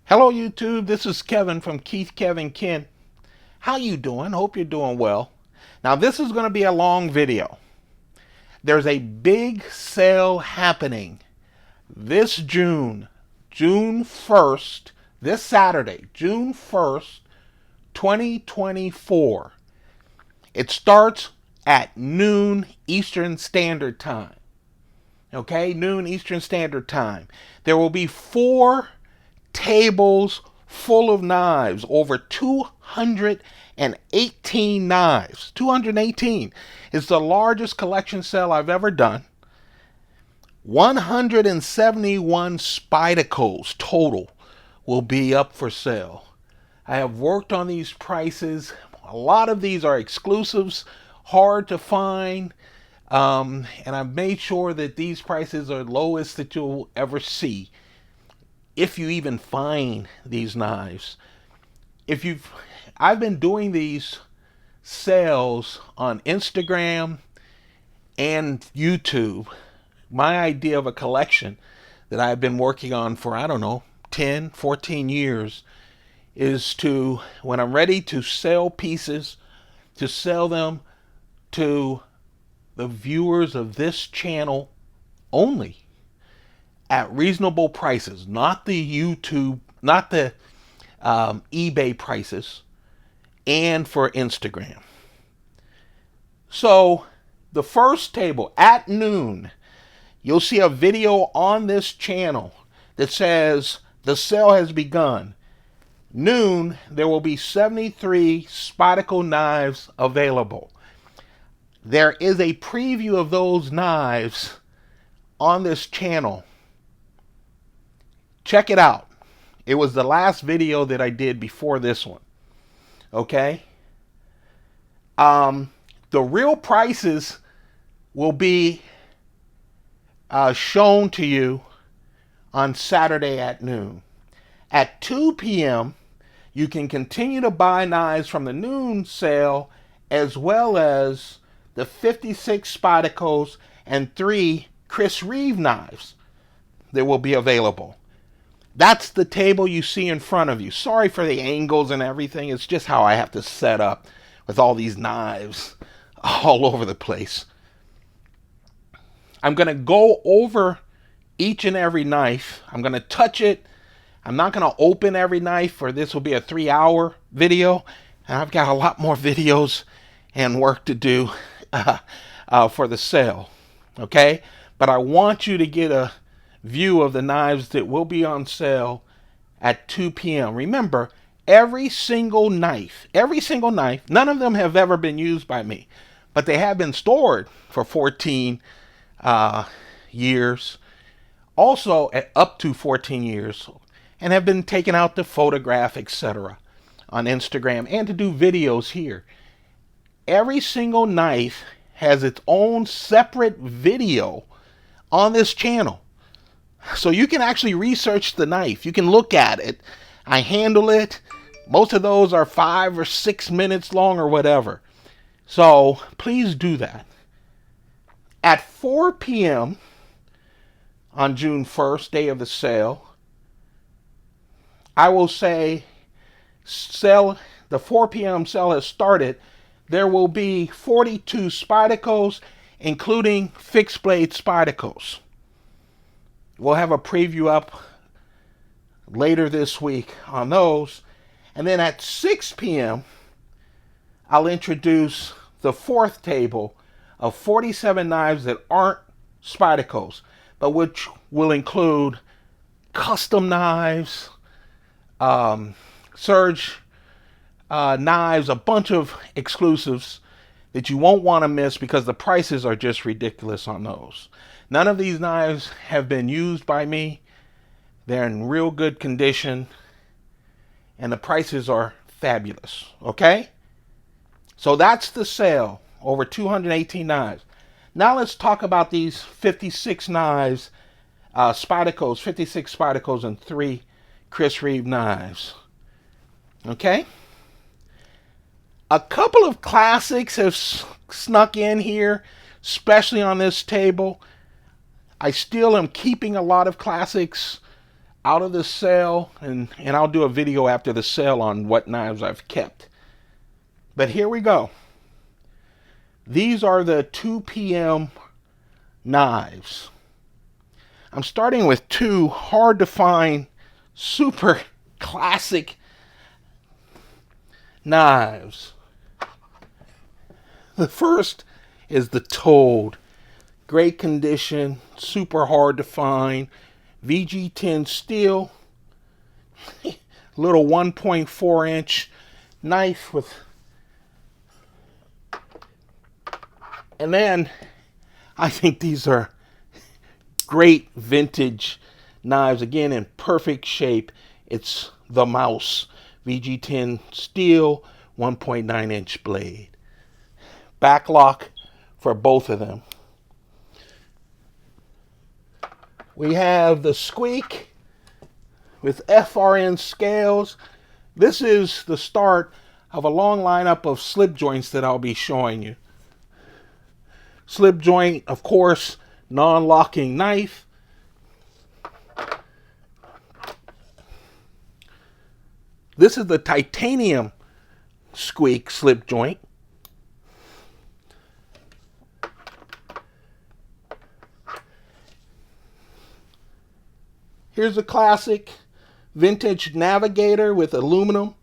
Hello YouTube, this is Kevin from Keith Kevin Ken. How you doing? Hope you're doing well. Now this is going to be a long video. There's a big sale happening this June 1st, this Saturday, June 1st, 2024. It starts at noon Eastern Standard Time. Okay, noon Eastern Standard Time. There will be 4 tables full of knives, over 218 knives. 218 is the largest collection sale I've ever done. 171 Spydercos total will be up for sale. I have worked on these prices. A lot of these are exclusives, hard to find, and I've made sure that these prices are lowest that you'll ever see, if you even find these knives. I've been doing these sales on Instagram and YouTube. My idea of a collection that I've been working on for, 10, 14 years is to, when I'm ready to sell pieces, to sell them to the viewers of this channel only at reasonable prices, not the YouTube, not the eBay prices, and for Instagram. So the first table at noon, you'll see a video on this channel that says the sale has begun. Noon, there will be 73 Spyderco knives available. There is a preview of those knives on this channel. Check it out. It was the last video that I did before this one. Okay? The real prices will be shown to you on Saturday at noon. At 2 p.m., you can continue to buy knives from the noon sale, as well as the 56 Spydercos and 3 Chris Reeve knives that will be available. That's the table you see in front of you. Sorry for the angles and everything. It's just how I have to set up with all these knives all over the place. I'm going to go over each and every knife. I'm going to touch it. I'm not going to open every knife, for this will be a 3-hour video. And I've got a lot more videos and work to do for the sale. Okay? But I want you to get a view of the knives that will be on sale at 2 p.m. Remember, every single knife, none of them have ever been used by me, but they have been stored for 14 years, also up to 14 years, and have been taken out to photograph, etc. on Instagram and to do videos here. Every single knife has its own separate video on this channel. So you can actually research the knife. You can look at it. I handle it. Most of those are 5 or 6 minutes long or whatever. So please do that. At 4 p.m. on June 1st, day of the sale, I will say the 4 p.m. sale has started. There will be 42 Spydercos, including fixed blade Spydercos. We'll have a preview up later this week on those. And then at 6 p.m., I'll introduce the 4th table of 47 knives that aren't Spydercos, but which will include custom knives, surge knives, a bunch of exclusives that you won't want to miss because the prices are just ridiculous on those. None of these knives have been used by me. They're in real good condition, and the prices are fabulous. Okay? So that's the sale, over 218 knives. Now let's talk about these 56 knives, Spydercos, 56 Spydercos and 3 Chris Reeve knives. Okay? A couple of classics have snuck in here, especially on this table. I still am keeping a lot of classics out of the sale, and I'll do a video after the sale on what knives I've kept. But here we go. These are the 2 p.m. knives. I'm starting with two hard to find, super classic knives. The first is the Toad. Great condition, super hard to find. VG10 steel. Little 1.4 inch knife with. And then I think these are great vintage knives, again in perfect shape. It's the Mouse VG10 steel 1.9 inch blade. Backlock for both of them. We have the Squeak with FRN scales. This is the start of a long lineup of slip joints that I'll be showing you. Slip joint, of course, non-locking knife. This is the titanium Squeak slip joint. Here's a classic vintage Navigator with aluminum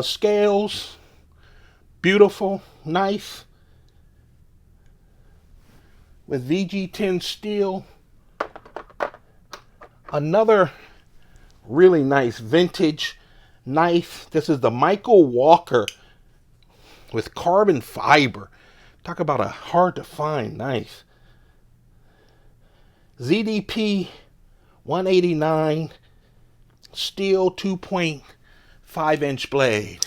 scales. Beautiful knife with VG10 steel. Another really nice vintage knife. This is the Michael Walker with carbon fiber. Talk about a hard to find knife. ZDP 189 steel 2.5 inch blade.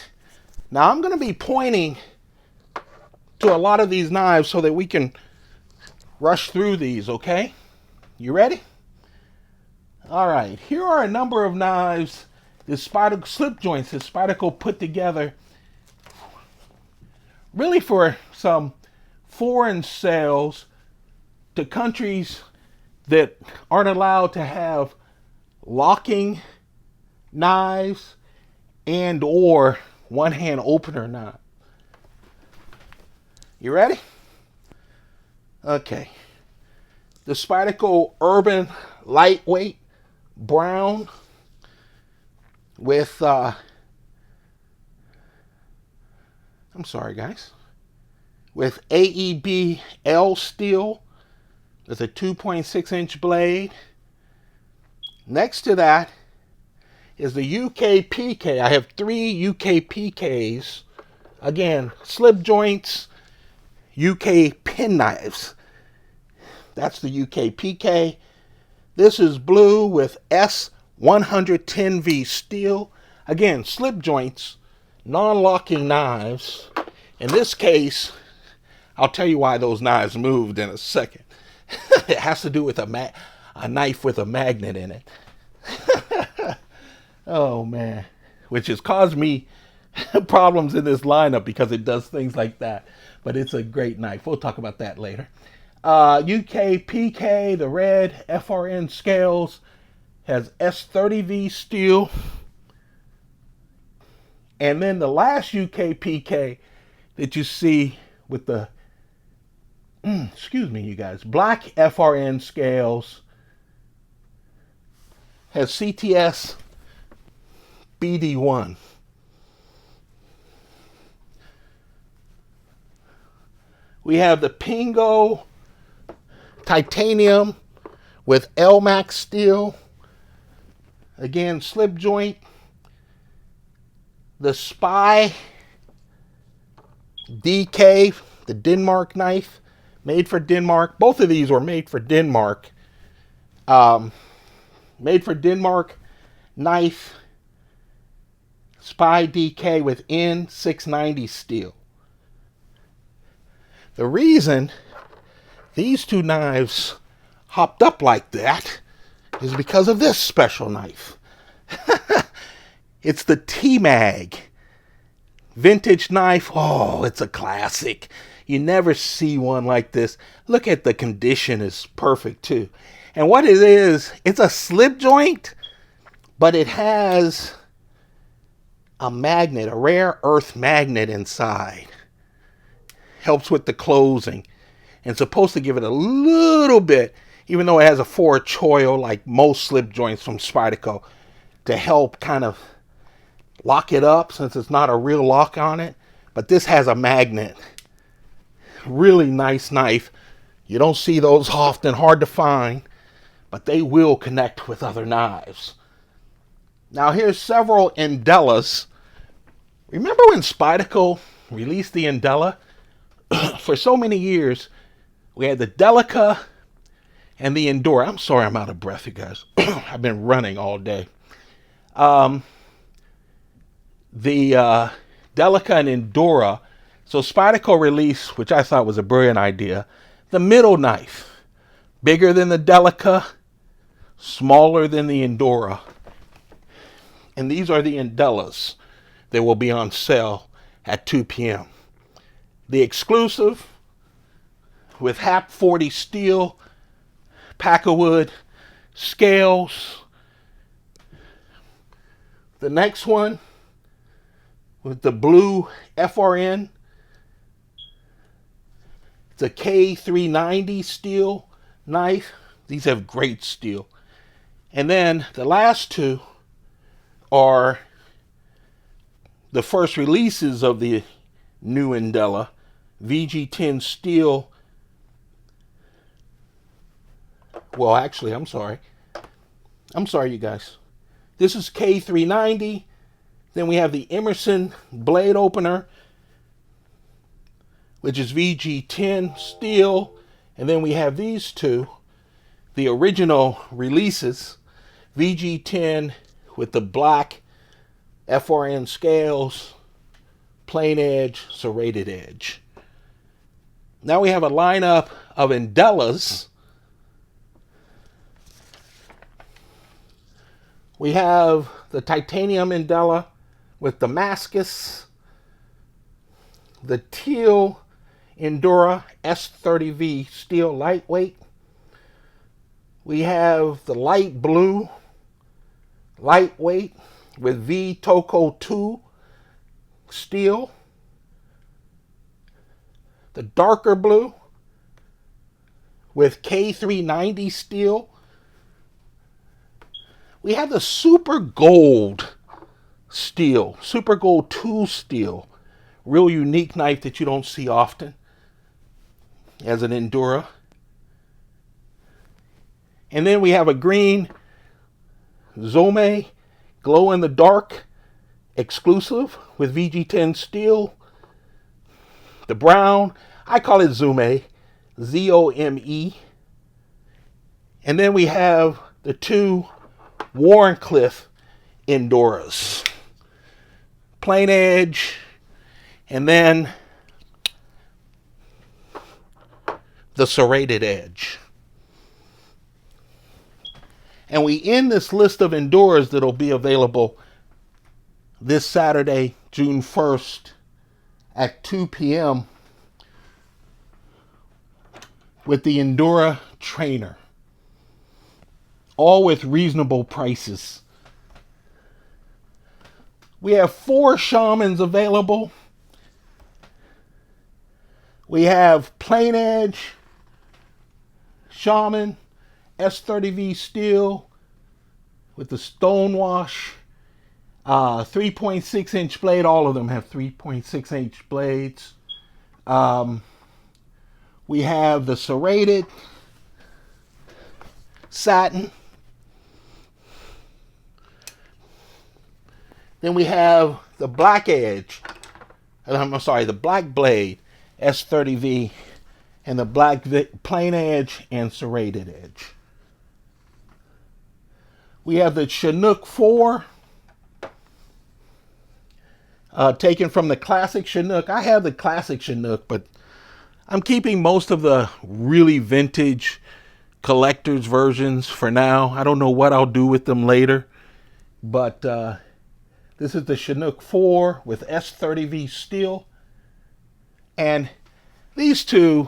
Now I'm going to be pointing to a lot of these knives so that we can rush through these, okay? You ready? All right, here are a number of knives, the Spyderco slip joints that Spyderco put together really for some foreign sales to countries that aren't allowed to have locking knives and or one-hand opener knife. You ready? Okay. The Spyderco Urban Lightweight Brown with, I'm sorry guys, with AEB L steel with a 2.6 inch blade. Next to that is the UK PK. I have 3 UK PKs. Again, slip joints, UK pen knives. That's the UK PK. This is blue with S110V steel. Again, slip joints, non-locking knives. In this case, I'll tell you why those knives moved in a second. It has to do with a knife with a magnet in it. Oh man, which has caused me problems in this lineup because it does things like that. But it's a great knife. We'll talk about that later. UK PK, the red FRN scales, has S30V steel. And then the last UK PK that you see with the excuse me, you guys, black FRN scales has CTS BD1. We have the Pingo titanium with LMAX steel. Again, slip joint. The Spy DK, the Denmark knife, made for Denmark. Both of these were made for Denmark. Made for Denmark knife. Spy DK with N690 steel. The reason these two knives hopped up like that is because of this special knife. It's the T-Mag vintage knife. Oh, it's a classic. You never see one like this. Look at the condition, is perfect too. And what it is, it's a slip joint but it has a magnet, a rare earth magnet inside. Helps with the closing and supposed to give it a little bit, even though it has a forward choil like most slip joints from Spyderco, to help kind of lock it up since it's not a real lock on it. But this has a magnet. Really nice knife. You don't see those often, hard to find, but they will connect with other knives. Now here's several Indellas. Remember when Spyderco released the Indella? For so many years, we had the Delica and the Endura. I'm sorry I'm out of breath, you guys. I've been running all day. The Delica and Endura. So Spyderco released, which I thought was a brilliant idea, the middle knife. Bigger than the Delica, smaller than the Endura. And these are the Indellas that will be on sale at 2 p.m. The exclusive with HAP 40 steel, Packerwood scales. The next one with the blue FRN. It's a K390 steel knife. These have great steel. And then the last two are the first releases of the new Indella. VG10 steel. Well, actually, I'm sorry, you guys. This is K390. Then we have the Emerson blade opener, which is VG10 steel. And then we have these two, the original releases, VG10 with the black FRN scales, plain edge, serrated edge. Now we have a lineup of Indellas. We have the titanium Indella with Damascus, the teal Endura S30V steel lightweight. We have the light blue lightweight with V Toco 2 steel. The darker blue with K390 steel. We have the super gold steel, super gold 2 steel. Real unique knife that you don't see often as an Endura. And then we have a green Zome glow in the dark exclusive with VG10 steel. The brown, I call it Zome, Z-O-M-E. And then we have the two Warncliffe Enduras. Plain edge, and then the serrated edge. And we end this list of Enduras that'll be available this Saturday, June 1st at 2 p.m. with the Endura Trainer. All with reasonable prices. We have 4 Shamans available. We have plain edge Shaman S30V steel with the stonewash 3.6 inch blade. All of them have 3.6 inch blades. We have the serrated satin. Then we have the black edge, the black blade S30V, and the black plain edge and serrated edge. We have the Chinook 4, taken from the classic Chinook. I have the classic Chinook, but I'm keeping most of the really vintage collector's versions for now. I don't know what I'll do with them later, but this is the Chinook 4 with S30V steel. And these two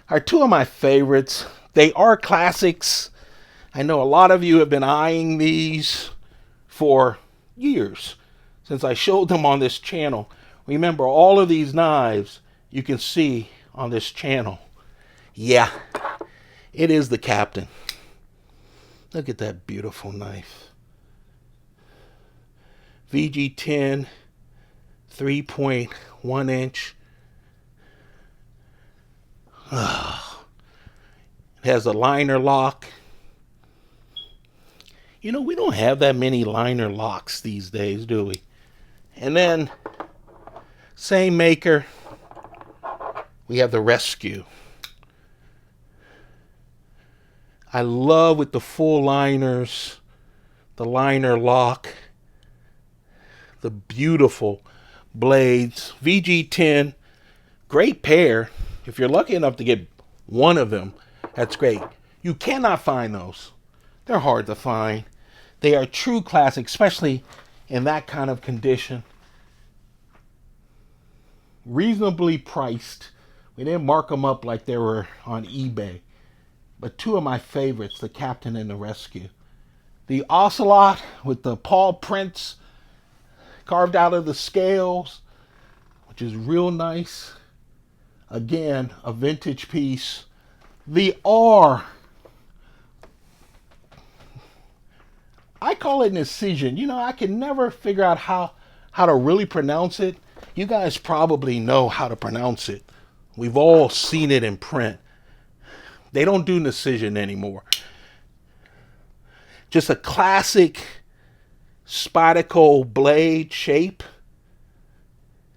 are two of my favorites. They are classics. I know a lot of you have been eyeing these for years since I showed them on this channel. Remember, all of these knives you can see on this channel. Yeah, it is the Captain. Look at that beautiful knife. VG10, 3.1 inch. It has a liner lock. You know, we don't have that many liner locks these days, do we? And then, same maker, we have the Rescue. I love with the full liners, the liner lock, the beautiful blades. VG10, great pair. If you're lucky enough to get one of them, that's great. You cannot find those. They're hard to find. They are true classics, especially in that kind of condition. Reasonably priced. We didn't mark them up like they were on eBay. But two of my favorites, the Captain and the Rescue. The Ocelot with the paw prints carved out of the scales, which is real nice. Again, a vintage piece. The R, I call it an incision. You know, I can never figure out how to really pronounce it. You guys probably know how to pronounce it. We've all seen it in print. They don't do incision anymore. Just a classic Spyderco blade shape.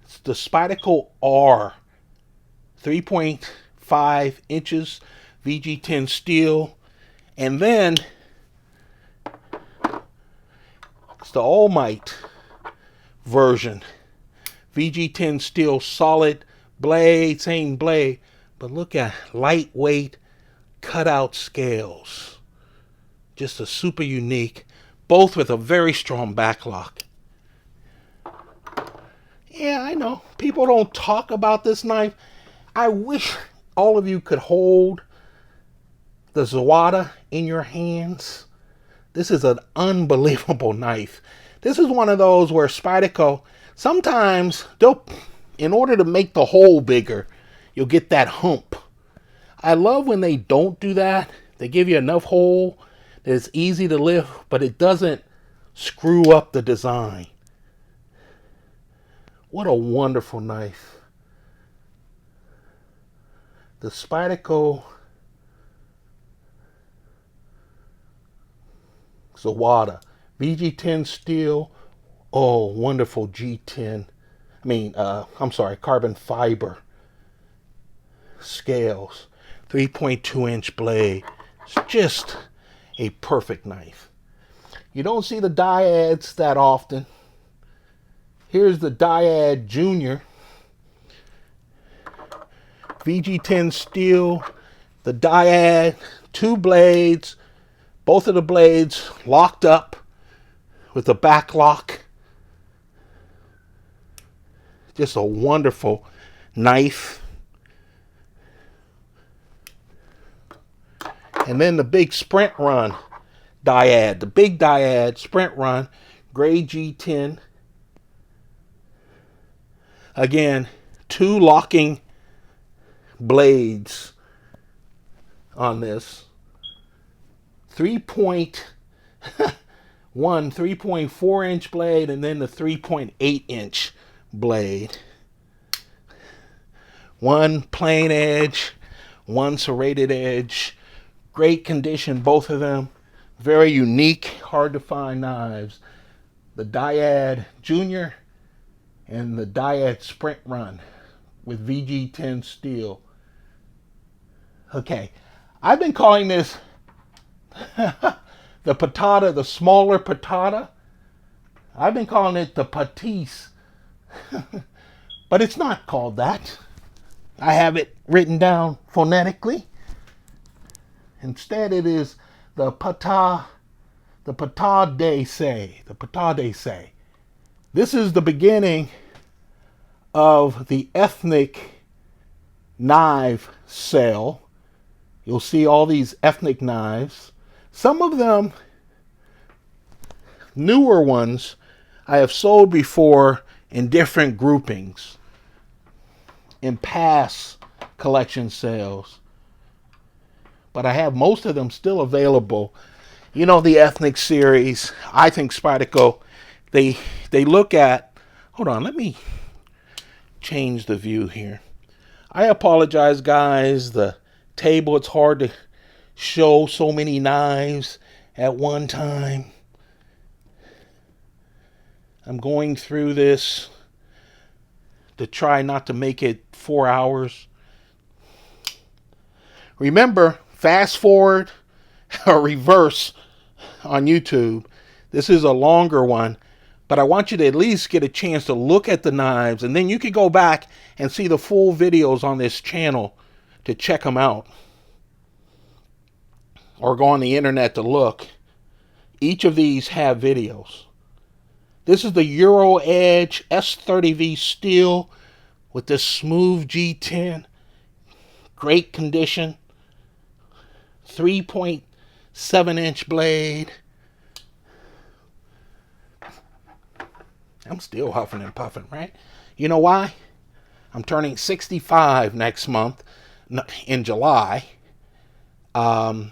It's the Spyderco R, 3.5 inches, VG10 steel. And then it's the All Might version. VG10 steel, solid blade, same blade. But look at lightweight cutout scales. Just a super unique. Both with a very strong backlock. Yeah, I know. People don't talk about this knife. I wish all of you could hold the Zawada in your hands. This is an unbelievable knife. This is one of those where Spyderco, sometimes they'll, in order to make the hole bigger, you'll get that hump. I love when they don't do that. They give you enough hole that it's easy to lift, but it doesn't screw up the design. What a wonderful knife. The Spyderco Zawada, VG10 steel. Oh, wonderful G10. Carbon fiber scales. 3.2 inch blade. It's just a perfect knife. You don't see the dyads that often. Here's the Dyad Junior. VG10 steel. The dyad, two blades. Both of the blades locked up with a back lock. Just a wonderful knife. And then the big Sprint Run dyad, the big dyad Sprint Run, gray G10. Again, two locking blades on this. 3.4 inch blade, and then the 3.8 inch blade. One plain edge, one serrated edge. Great condition, both of them. Very unique, hard to find knives. The Dyad Junior and the Dyad Sprint Run with VG10 steel. Okay, I've been calling this the patata, the smaller patata. I've been calling it the patisse. But it's not called that. I have it written down phonetically. Instead, it is the patade say. The patade say. This is the beginning of the ethnic knife sale. You'll see all these ethnic knives. Some of them, newer ones I have sold before in different groupings in past collection sales. But I have most of them still available. You know, the ethnic series, I think Spyderco, they look at, hold on, let me change the view here. I apologize, guys. The table, it's hard to show so many knives at one time. I'm going through this to try not to make it 4 hours. Remember, fast forward or reverse on YouTube. This is a longer one, but I want you to at least get a chance to look at the knives, and then you can go back and see the full videos on this channel to check them out. Or go on the internet to look. Each of these have videos. This is the Euro Edge S30V steel with this smooth G10. Great condition. 3.7-inch blade. I'm still huffing and puffing, right? You know why? I'm turning 65 next month in July. And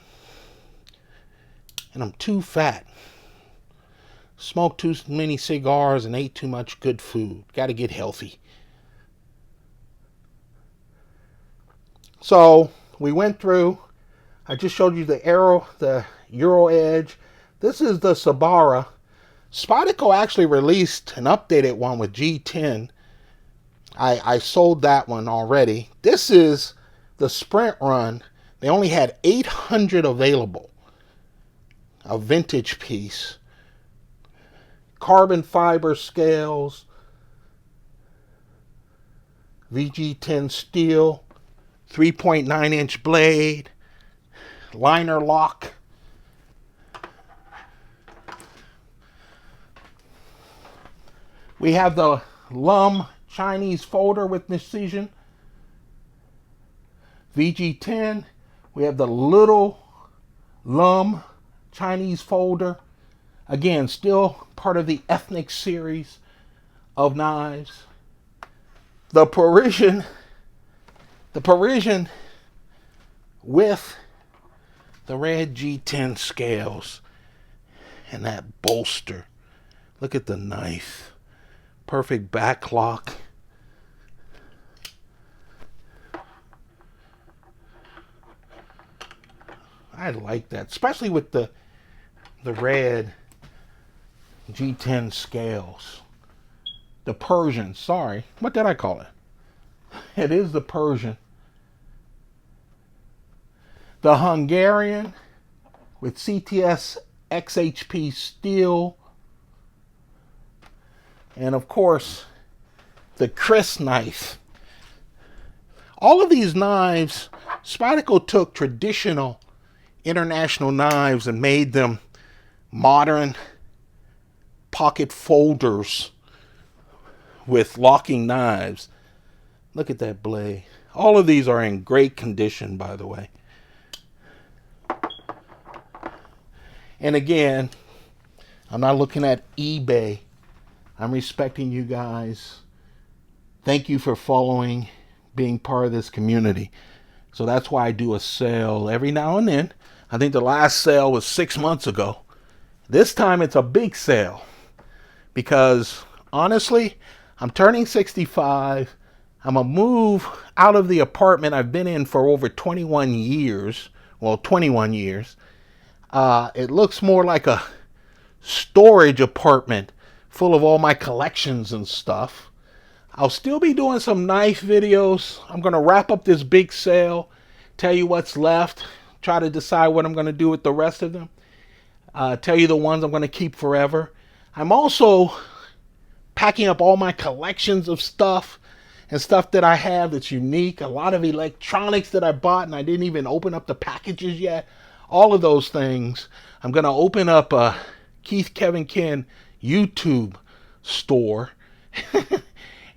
I'm too fat. Smoked too many cigars and ate too much good food. Got to get healthy. So we went through. I just showed you the Euro Edge. This is the Sabara. Spyderco actually released an updated one with G10. I sold that one already. This is the Sprint Run. They only had 800 available. A vintage piece. Carbon fiber scales. VG10 steel. 3.9-inch blade. Liner lock. We have the Lum Chinese folder with precision. VG10. We have the little Lum Chinese folder. Again, still part of the ethnic series of knives. The Parisian with the red G10 scales and that bolster. Look at the knife. Perfect back lock. I like that, especially with the red G10 scales. The Persian, sorry. What did I call it? It is the Persian. The Hungarian with CTS XHP steel. And of course, the Chris knife. All of these knives, Spyderco took traditional international knives and made them modern pocket folders with locking knives. Look at that blade. All of these are in great condition, by the way. And again, I'm not looking at eBay. I'm respecting you guys. Thank you for following, being part of this community. So that's why I do a sale every now and then. I think the last sale was 6 months ago. This time it's a big sale because honestly, I'm turning 65. I'm going to move out of the apartment I've been in for over 21 years. Well, 21 years. It looks more like a storage apartment full of all my collections and stuff. I'll still be doing some knife videos. I'm going to wrap up this big sale, tell you what's left, try to decide what I'm going to do with the rest of them, tell you the ones I'm going to keep forever. I'm also packing up all my collections of stuff and stuff that I have that's unique. A lot of electronics that I bought and I didn't even open up the packages yet. All of those things. I'm going to open up a Keith Kevin Ken YouTube store.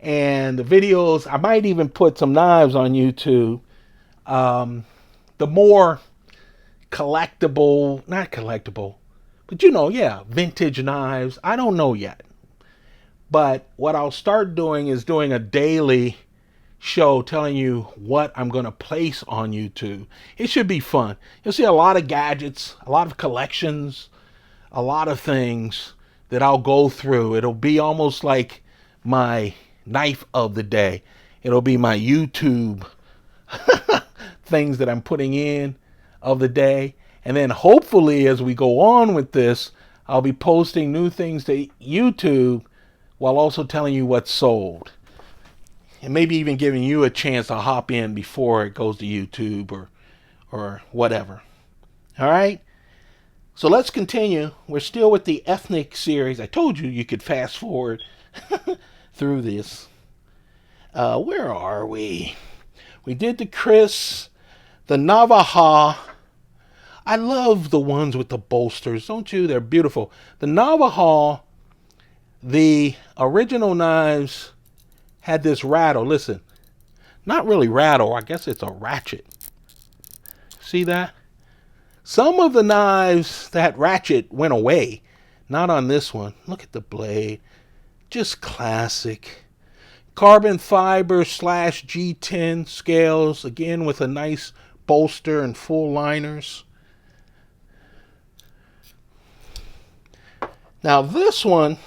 And the videos, I might even put some knives on YouTube. The more collectible, not collectible, But you know, yeah, vintage knives. I don't know yet. But what I'll start doing is doing a daily show telling you what I'm going to place on YouTube. It should be fun. You'll see a lot of gadgets, a lot of collections, a lot of things that I'll go through. It'll be almost like my knife of the day. It'll be my YouTube things that I'm putting in of the day. And then hopefully as we go on with this, I'll be posting new things to YouTube while also telling you what's sold. And maybe even giving you a chance to hop in before it goes to YouTube or whatever. All right? So let's continue. We're still with the ethnic series. I told you you could fast forward through this. Where are we? We did the Chris, the Navajo. I love the ones with the bolsters, don't you? They're beautiful. The Navajo, the original knives had this rattle. Listen, not really rattle. I guess it's a ratchet. See that? Some of the knives, that ratchet went away. Not on this one. Look at the blade. Just classic. Carbon fiber / G10 scales. Again with a nice bolster and full liners. Now this one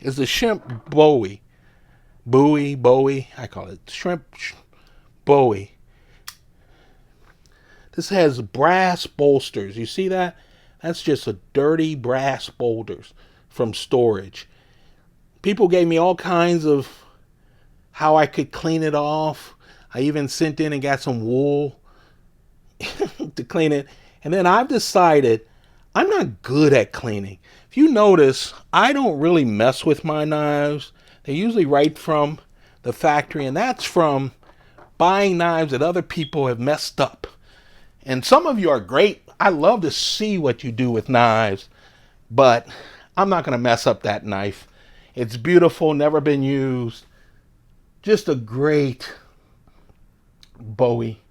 is the shrimp Bowie. Bowie. I call it shrimp Bowie. This has brass bolsters. You see that? That's just a dirty brass bolsters from storage. People gave me all kinds of how I could clean it off. I even sent in and got some wool to clean it. And then I've decided I'm not good at cleaning. If you notice, I don't really mess with my knives. They're usually right from the factory, and that's from buying knives that other people have messed up. And some of you are great. I love to see what you do with knives, but I'm not going to mess up that knife. It's beautiful, never been used. Just a great Bowie.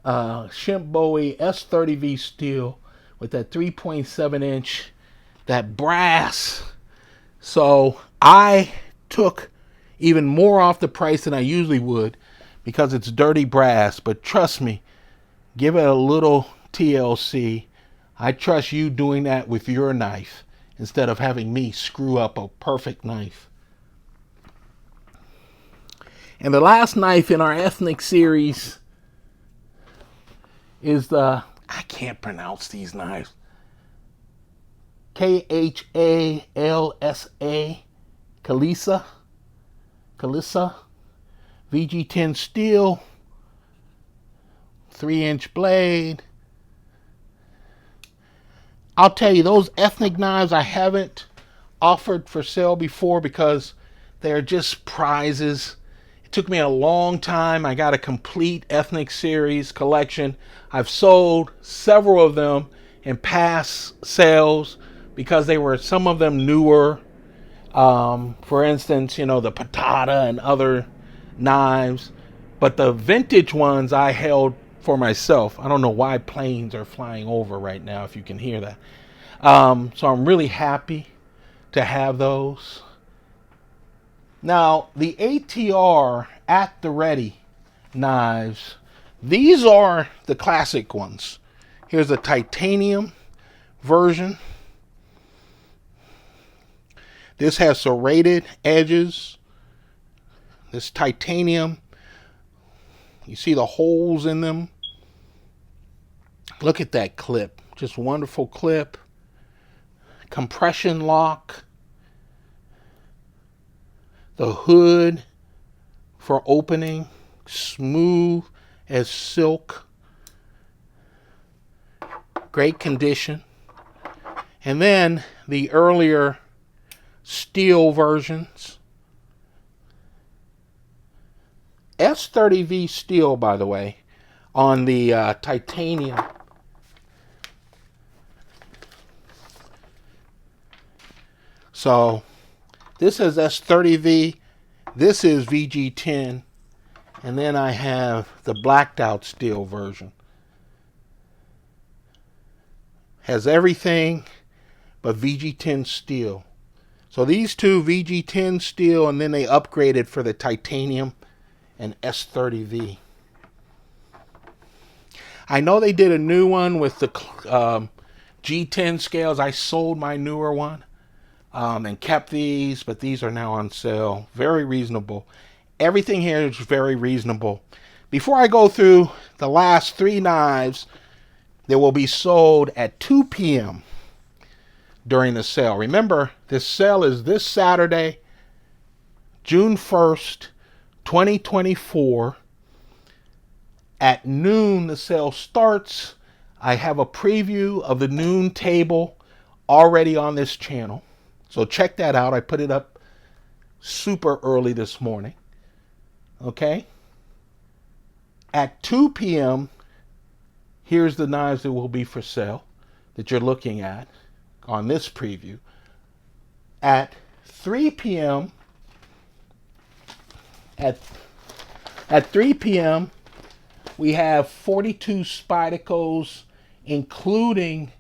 Shrimp Bowie S30V steel with that 3.7 inch, that brass. So I took even more off the price than I usually would because it's dirty brass. But trust me, give it a little TLC. I trust you doing that with your knife instead of having me screw up a perfect knife. And the last knife in our ethnic series is the, I can't pronounce these knives. Khalsa, Kalisa, VG10 steel, 3-inch blade. I'll tell you, those ethnic knives I haven't offered for sale before because they're just prizes. It took me a long time. I got a complete ethnic series collection. I've sold several of them in past sales because they were some of them newer. For instance, you know, the Patata and other knives. But the vintage ones I held for myself. I don't know why planes are flying over right now, if you can hear that. So I'm really happy to have those. Now, the ATR at the ready knives, these are the classic ones. Here's a titanium version. This has serrated edges. This titanium, you see the holes in them. Look at that clip. Just wonderful clip. Compression lock. The hood for opening. Smooth as silk. Great condition. And then the earlier steel versions. S30V steel, by the way, on the titanium. So this is S30V, this is VG10, and then I have the blacked out steel version. Has everything but VG10 steel. So these two, VG10 steel, and then they upgraded for the titanium and S30V. I know they did a new one with the G10 scales. I sold my newer one and kept these, but these are now on sale. Very reasonable. Everything here is very reasonable. Before I go through the last three knives, they will be sold at 2 p.m. during the sale. Remember, this sale is this Saturday, June 1st, 2024. At noon, the sale starts. I have a preview of the noon table already on this channel. So check that out. I put it up super early this morning. Okay? At 2 p.m., here's the knives that will be for sale that you're looking at on this preview. At 3 p.m., at 3 p.m., we have 42 Spydercos, including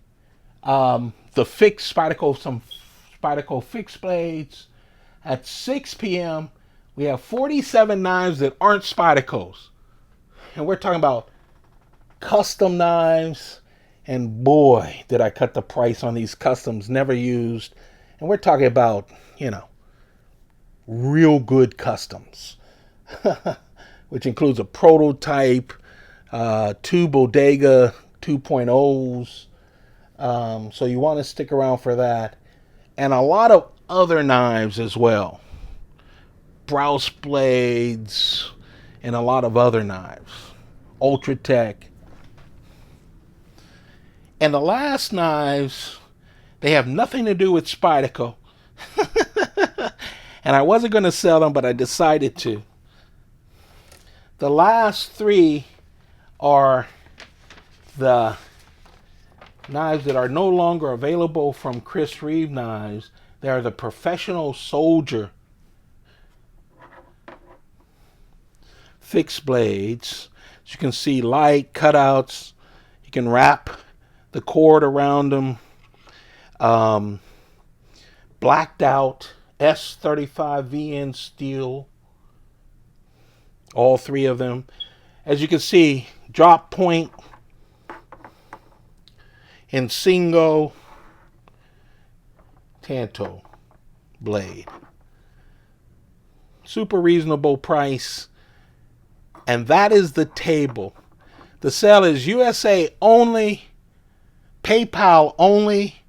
the fixed Spyderco, some Spyderco fixed blades. At 6 p.m., we have 47 knives that aren't Spydercos. And we're talking about custom knives. And boy, did I cut the price on these customs, never used. And we're talking about, real good customs, which includes a prototype, two Bodega 2.0s. So you want to stick around for that. And a lot of other knives as well. Browse blades and a lot of other knives. Ultratech. And the last knives, they have nothing to do with Spyderco. And I wasn't going to sell them, but I decided to. The last three are the knives that are no longer available from Chris Reeve Knives. They are the Professional Soldier fixed blades. As you can see, light cutouts. You can wrap the cord around them. Blacked out S35 VN steel. All three of them. As you can see, drop point in Singo Tanto blade. Super reasonable price. And that is the table. The sale is USA only, PayPal only,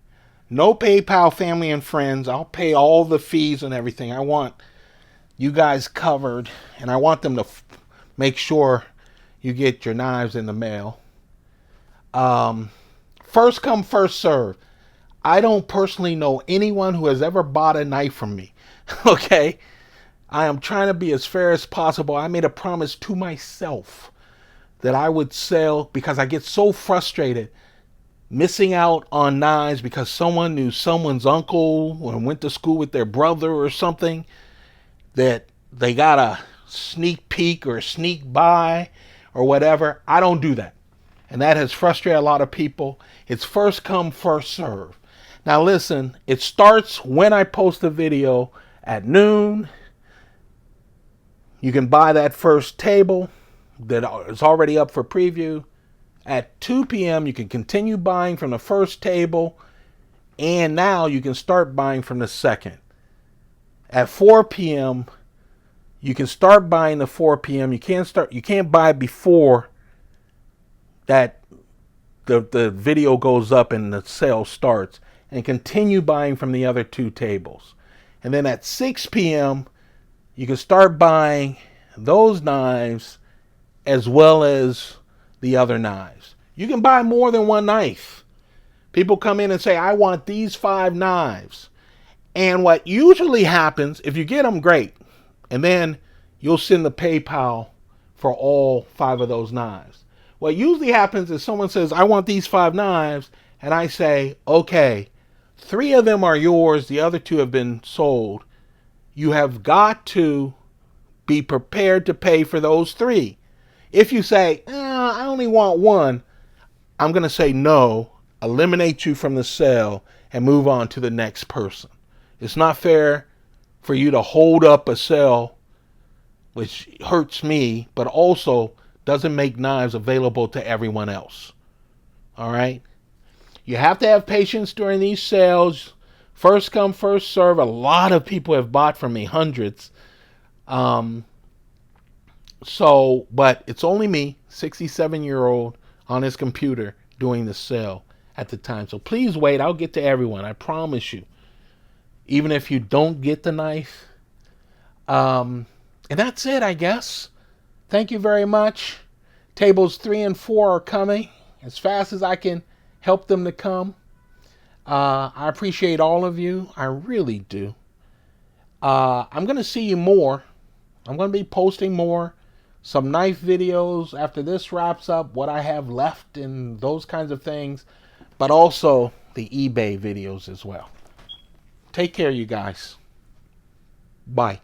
no PayPal family and friends. I'll pay all the fees and everything. I want you guys covered, and I want them to make sure you get your knives in the mail. First come, first serve. I don't personally know anyone who has ever bought a knife from me. Okay? I am trying to be as fair as possible. I made a promise to myself that I would sell, because I get so frustrated missing out on knives because someone knew someone's uncle or went to school with their brother or something, that they got a sneak peek or sneak buy or whatever. I don't do that. And that has frustrated a lot of people. It's first come, first serve. Now listen, it starts when I post a video at noon. You can buy that first table that is already up for preview. At 2 p.m., you can continue buying from the first table. And now you can start buying from the second. At 4 p.m., you can start buying the 4 p.m. You can't buy before that the video goes up and the sale starts, and continue buying from the other two tables. And then at 6 p.m., you can start buying those knives as well as the other knives. You can buy more than one knife. People come in and say, I want these 5 knives. And what usually happens, if you get them, great. And then you'll send the PayPal for all 5 of those knives. What usually happens is someone says, I want these 5 knives. And I say, okay, 3 of them are yours. The other 2 have been sold. You have got to be prepared to pay for those 3. If you say, I only want 1, I'm going to say, no, eliminate you from the sale and move on to the next person. It's not fair for you to hold up a sale, which hurts me, but also doesn't make knives available to everyone else. All right? You have to have patience during these sales. First come, first serve. A lot of people have bought from me, hundreds. But it's only me, 67-year-old, on his computer doing the sale at the time. So please wait. I'll get to everyone. I promise you. Even if you don't get the knife. And that's it, I guess. Thank you very much. Tables 3 and 4 are coming as fast as I can help them to come. I appreciate all of you. I really do. I'm going to see you more. I'm going to be posting more. Some knife videos after this wraps up, what I have left and those kinds of things. But also the eBay videos as well. Take care, you guys. Bye.